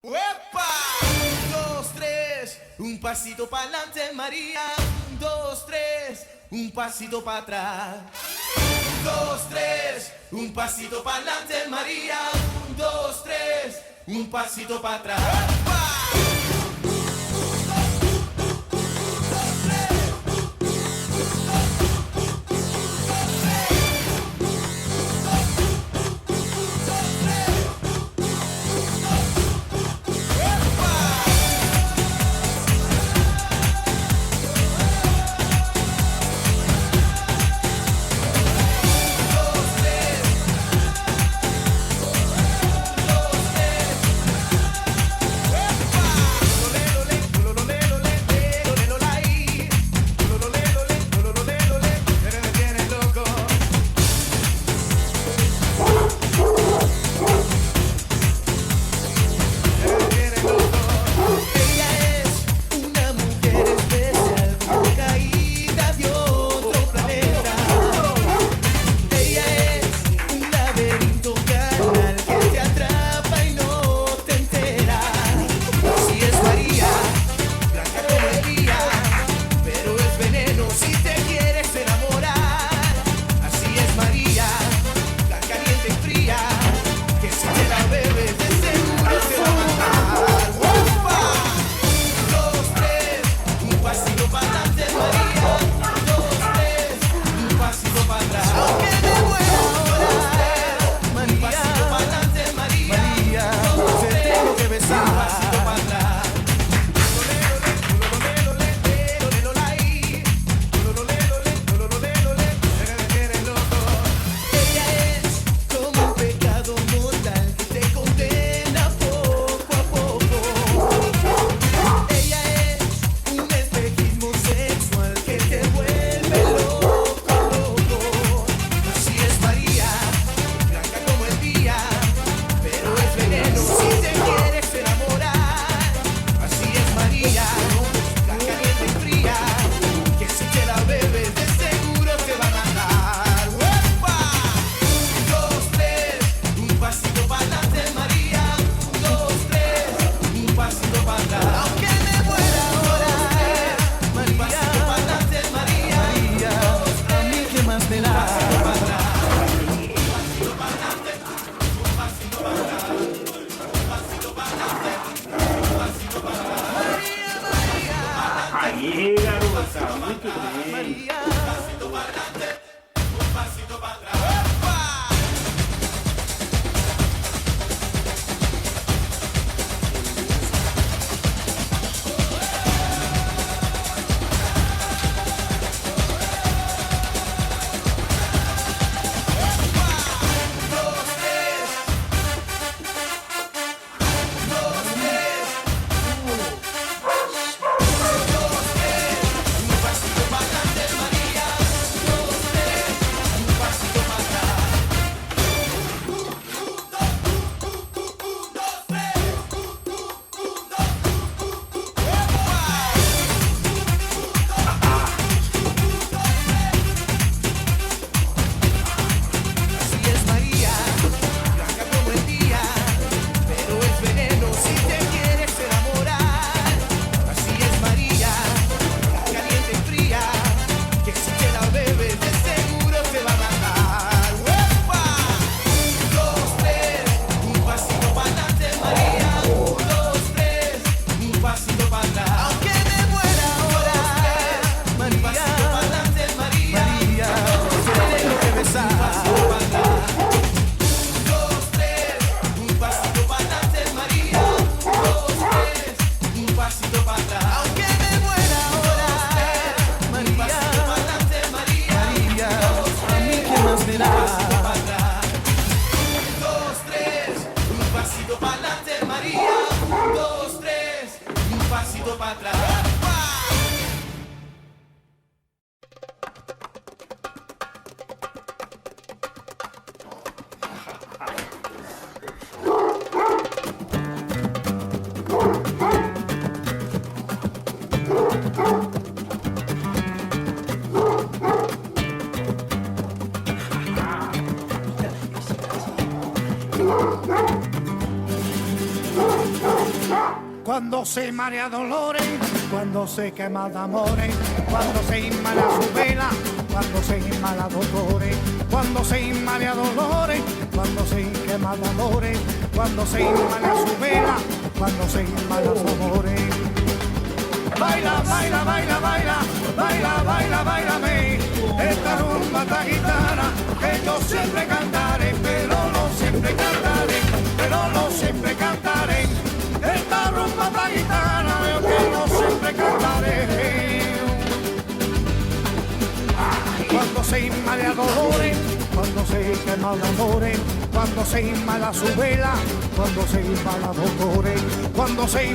¡Uepa! Un, dos, tres, un pasito para adelante, María. Un, dos, tres, un pasito para atrás. Un, dos, tres, un pasito para adelante, María. Un, dos, tres, un pasito para atrás. ¡Uepa! Aí, garota, muito bem. Para atrás. Cuando se marea dolores, cuando se quema de amores, cuando se inmala su vela, cuando se inmala dolores, cuando se inmala dolores, cuando se quema de amores, cuando se inmala su vela, cuando se inmala su amores. Baila, baila, baila, baila, baila, baila, bailame, esta rumba esta gitana que yo siempre cantaré, pero no siempre cantaré, pero no siempre cantaré. Esta rumba esta gitana yo que no siempre cantaré. Cuando se inmala dolores, cuando se quema el amores, cuando se inmala su vela, cuando se inmala dolores, cuando se